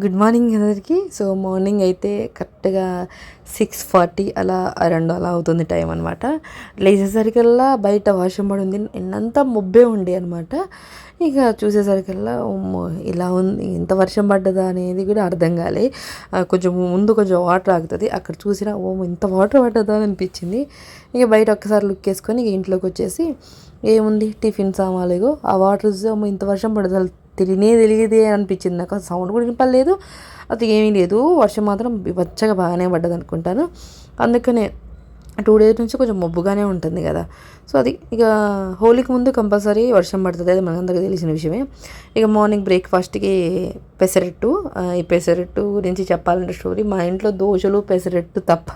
Good morning అందరికీ. So morning అయితే కరెక్ట్గా 6:40 అలా 2 అలా అవుతుంది టైం అనమాట. లేచేసరికల్లా బయట వర్షం పడింది, నిన్నంతా ముబ్బే ఉండే అనమాట. ఇక చూసేసరికల్లా ఇలా ఉంది, ఇంత వర్షం పడ్డదా అనేది కూడా అర్థం కాలే. కొంచెం ముందు కొంచెం వాటర్ ఆగుతుంది, అక్కడ చూసినా ఇంత వాటర్ పడ్డదా అని అనిపించింది. ఇక బయట ఒక్కసారి లుక్ వేసుకొని ఇక ఇంట్లోకి వచ్చేసి ఏముంది టిఫిన్ సామాన్లు, ఆ వాటర్ చూస్తే ఇంత వర్షం పడదు తెలియదే అనిపించింది. నాకు సౌండ్ కూడా వినపడలేదు, అది ఏమీ లేదు. వర్షం మాత్రం బీభత్సంగా బాగానే పడ్డది అనుకుంటాను. అందుకనే 2 days నుంచి కొంచెం మబ్బుగానే ఉంటుంది కదా. సో అది ఇక హోలీకి ముందు కంపల్సరీ వర్షం పడుతుంది, అది మనందరికీ తెలిసిన విషయమే. ఇక మార్నింగ్ బ్రేక్ఫాస్ట్కి పెసరట్టు. ఈ పెసరట్టు గురించి చెప్పాలంటే స్టోరీ, మా ఇంట్లో దోశలు పెసరట్టు తప్ప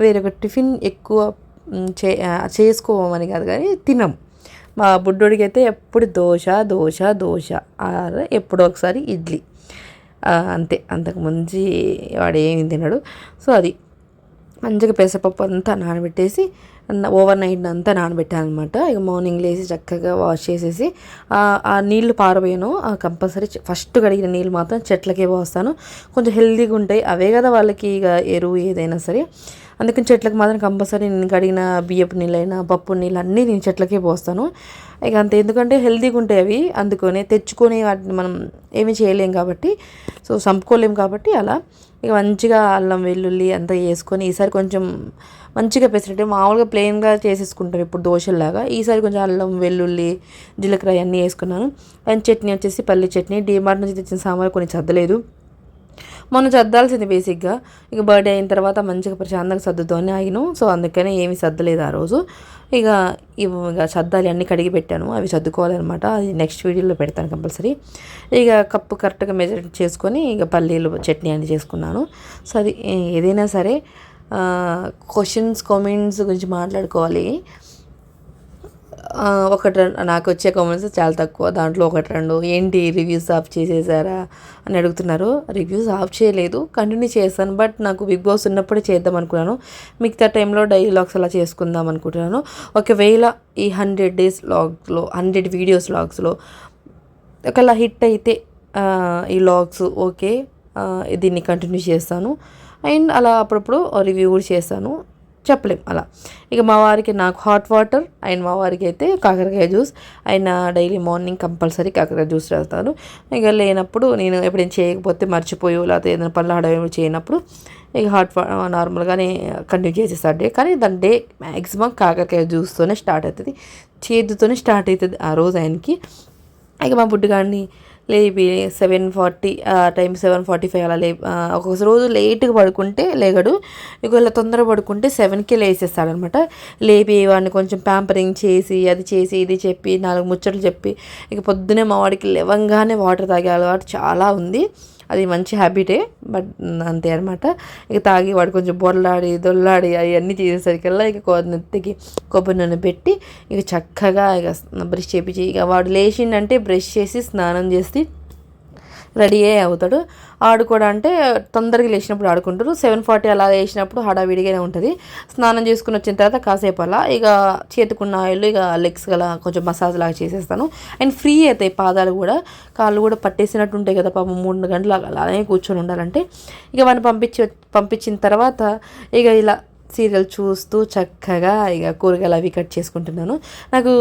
వేరొక టిఫిన్ ఎక్కువ చేసుకోమని కాదు కానీ తినం. మా బుడ్డోడికి అయితే ఎప్పుడు దోశ దోశ దోశ, ఎప్పుడో ఒకసారి ఇడ్లీ, అంతే. అంతకు ముందు వాడు ఏమి తినడు. సో అది మంచిగా పెసరపప్పు అంతా నానబెట్టేసి ఓవర్ నైట్ అంతా నానబెట్టాను అనమాట. ఇక మార్నింగ్ లేసి చక్కగా వాష్ చేసేసి ఆ నీళ్లు పారబోయాను. కంపల్సరీ ఫస్ట్ కడిగిన నీళ్ళు మాత్రం చెట్లకే పోస్తాను, కొంచెం హెల్తీగా ఉంటాయి అవే కదా వాళ్ళకి ఇక ఎరువు ఏదైనా సరే. అందుకని చెట్లకు మాత్రం కంపల్సరీ నేను కడిగిన బియ్యపు నీళ్ళైనా పప్పు నీళ్ళు అన్నీ నేను చెట్లకే పోస్తాను. ఇక అంతే, ఎందుకంటే హెల్తీగా ఉంటాయి అవి. అందుకనే తెచ్చుకొని వాటిని మనం ఏమీ చేయలేం కాబట్టి, సో చంపుకోలేం కాబట్టి అలా ఇక మంచిగా అల్లం వెల్లుల్లి అంతా వేసుకొని, ఈసారి కొంచెం మంచిగా పెసరట్టు మామూలుగా ప్లెయిన్గా చేసేసుకుంటాం ఇప్పుడు దోశలాగా, ఈసారి కొంచెం అల్లం వెల్లుల్లి జీలకర్ర అన్నీ వేసుకున్నాను. అండ్ చట్నీ వచ్చేసి పల్లి చట్నీ. డీమార్ట్ నుంచి తెచ్చిన సామాన్లు కొన్ని చద్దలేదు, మొన్న సర్దాల్సింది బేసిక్గా. ఇక బర్త్డే అయిన తర్వాత మంచిగా ప్రశాంతంగా సర్దుతోనే ఆగిను. సో అందుకనే ఏమీ సర్దలేదు ఆ రోజు. ఇక సర్దాలి అన్నీ కడిగి పెట్టాను, అవి సర్దుకోవాలన్నమాట. అది నెక్స్ట్ వీడియోలో పెడతాను కంపల్సరీ. ఇక కప్పు కరెక్ట్గా మెజర్ చేసుకొని ఇక పల్లీలు చట్నీ అన్నీ చేసుకున్నాను. సో అది ఏదైనా సరే క్వశ్చన్స్ కామెంట్స్ గురించి మాట్లాడుకోవాలి. నాకు వచ్చే కామెంట్స్ చాలా తక్కువ, దాంట్లో 1-2 ఏంటి రివ్యూస్ ఆఫ్ చేసేసారా అని అడుగుతున్నారు. రివ్యూస్ ఆఫ్ చేయలేదు, కంటిన్యూ చేస్తాను. బట్ నాకు బిగ్ బాస్ ఉన్నప్పుడే చేద్దాం అనుకున్నాను, మిగతా టైంలో డైలీ లాగ్స్ అలా చేసుకుందాం అనుకుంటున్నాను. ఒకవేళ ఈ 100 days లాగ్స్లో 100 వీడియోస్ లాగ్స్లో ఒకవేళ హిట్ అయితే ఈ లాగ్స్ ఓకే, దీన్ని కంటిన్యూ చేస్తాను. అండ్ అలా అప్పుడప్పుడు రివ్యూ కూడా చేస్తాను, చెప్పలేం అలా. ఇక మా వారికి నాకు హాట్ వాటర్, అండ్ మా వారికి అయితే కాకరకాయ జ్యూస్. ఆయన డైలీ మార్నింగ్ కంపల్సరీ కాకరకాయ జ్యూస్ రాస్తాను. ఇక లేనప్పుడు నేను ఎప్పుడైనా చేయకపోతే మర్చిపోయో లేకపోతే ఏదైనా పనులు హడావిడి చేయనప్పుడు ఇక నార్మల్గానే కంటిన్యూ చేసేస్తాడు డే. కానీ దాని డే మ్యాక్సిమం కాకరకాయ జ్యూస్తోనే స్టార్ట్ అవుతుంది, చేతితోనే స్టార్ట్ అవుతుంది ఆ రోజు ఆయనకి. ఇక మా బుడ్డిగాడిని లేపి 7:40 టైం 7:45 అలా ఒక్కొక్క రోజు లేట్గా పడుకుంటే లేగడు, ఒకవేళ తొందరగా పడుకుంటే 7కే లేసేస్తాడనమాట. లేపి వాడిని కొంచెం ప్యాంపరింగ్ చేసి అది చేసి ఇది చెప్పి 4 ముచ్చట్లు చెప్పి ఇక పొద్దునే మా వాడికి లేవంగానే వాటర్ తాగే అలవాటు చాలా ఉంది, అది మంచి హ్యాబిటే. బట్ అంతే అనమాట. ఇక తాగి వాడు కొంచెం దొల్లాడి అవన్నీ చేసేసరికల్లా ఇక నెత్తికి కొబ్బరి నూనె పెట్టి ఇక చక్కగా ఇక బ్రష్ చేపించి, ఇక వాడు లేచిండంటే బ్రష్ చేసి స్నానం చేసి రెడీ అవుతాడు. ఆడుకోవడం అంటే తొందరగా లేచినప్పుడు ఆడుకుంటారు, 7:40 అలా లేచినప్పుడు హడావిడిగానే ఉంటుంది. స్నానం చేసుకుని వచ్చిన తర్వాత కాసేపు అలా ఇక చేతుకున్న ఆయిల్ ఇక లెగ్స్ గల కొంచెం మసాజ్ లాగా చేసేస్తాను. అండ్ ఫ్రీ అవుతాయి పాదాలు కూడా, కాళ్ళు కూడా పట్టేసినట్టు ఉంటాయి కదా పాపం, 3 గంటలు అలానే కూర్చొని ఉండాలంటే. ఇక వాడిని పంపించిన తర్వాత ఇక ఇలా సీరియల్ చూస్తూ చక్కగా ఇక కూరగాయలు అవి కట్ చేసుకుంటున్నాను. నాకు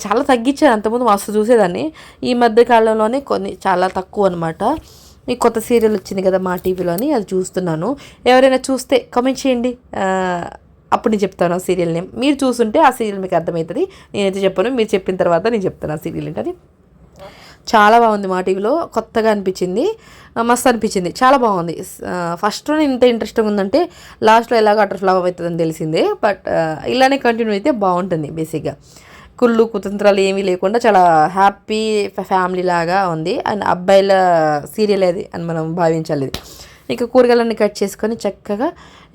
చాలా తగ్గించాను, అంతకుముందు మస్తు చూసేదాన్ని, ఈ మధ్య కాలంలోనే కొన్ని చాలా తక్కువ అనమాట. ఈ కొత్త సీరియల్ వచ్చింది కదా మా టీవీలోని, అది చూస్తున్నాను. ఎవరైనా చూస్తే కామెంట్ చేయండి, అప్పుడు నేను చెప్తాను ఆ సీరియల్ నేమ్. మీరు చూస్తుంటే ఆ సీరియల్ మీకు అర్థమవుతుంది, నేనైతే చెప్పాను, మీరు చెప్పిన తర్వాత నేను చెప్తాను ఆ సీరియల్ ఏంటది. చాలా బాగుంది, మా టీవీలో కొత్తగా అనిపించింది, మస్తు అనిపించింది, చాలా బాగుంది. ఫస్ట్లోనే ఇంత ఇంట్రెస్టింగ్ ఉందంటే లాస్ట్లో ఎలాగో అటర్ ఫ్లాప్ అవుతుందని తెలిసిందే. బట్ ఇలానే కంటిన్యూ అయితే బాగుంటుంది. బేసిక్గా కుళ్ళు కుతంత్రాలు ఏమీ లేకుండా చాలా హ్యాపీ ఫ్యామిలీ లాగా ఉంది. అండ్ అబ్బాయిల సీరియల్ అది అని మనం భావించాలి. ఇక కూరగాయలన్నీ కట్ చేసుకొని చక్కగా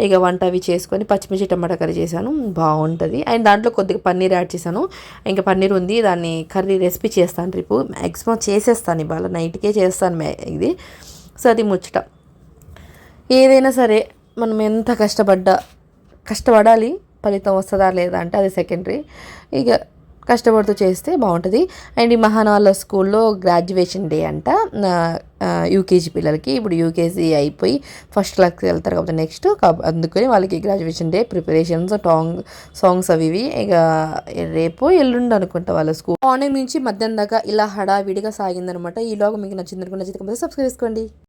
ఇక వంట అవి చేసుకొని పచ్చిమిర్చి టమాటా కర్రీ చేశాను, బాగుంటుంది. అండ్ దాంట్లో కొద్దిగా పన్నీర్ యాడ్ చేశాను. ఇంకా పన్నీర్ ఉంది, దాన్ని కర్రీ రెసిపీ చేస్తాను రేపు, మ్యాక్సిమం చేసేస్తాను, ఇవాళ నైట్కే చేస్తాను ఇది. సో అది ముచ్చట. ఏదైనా సరే మనం ఎంత కష్టపడాలి, ఫలితం వస్తుందా లేదా అంటే అది సెకండరీ. ఇక కష్టపడుతూ చేస్తే బాగుంటుంది. అండ్ ఈ మహాన్ వాళ్ళ స్కూల్లో గ్రాడ్యుయేషన్ డే అంట యూకేజీ పిల్లలకి. ఇప్పుడు యూకేజీ అయిపోయి ఫస్ట్ క్లాస్కి వెళ్తారు కాబట్టి నెక్స్ట్, అందుకని వాళ్ళకి గ్రాడ్యుయేషన్ డే ప్రిపరేషన్స్ సాంగ్స్ అవి ఇవి. ఇక రేపు ఎల్లుండి అనుకుంటా వాళ్ళ స్కూల్. మార్నింగ్ నుంచి మధ్యాహ్నం దాకా ఇలా హడావిడిగా సాగిందనమాట. ఈలోగా మీకు నచ్చింది అనుకుంటే సబ్స్క్రైబ్ చేసుకోండి.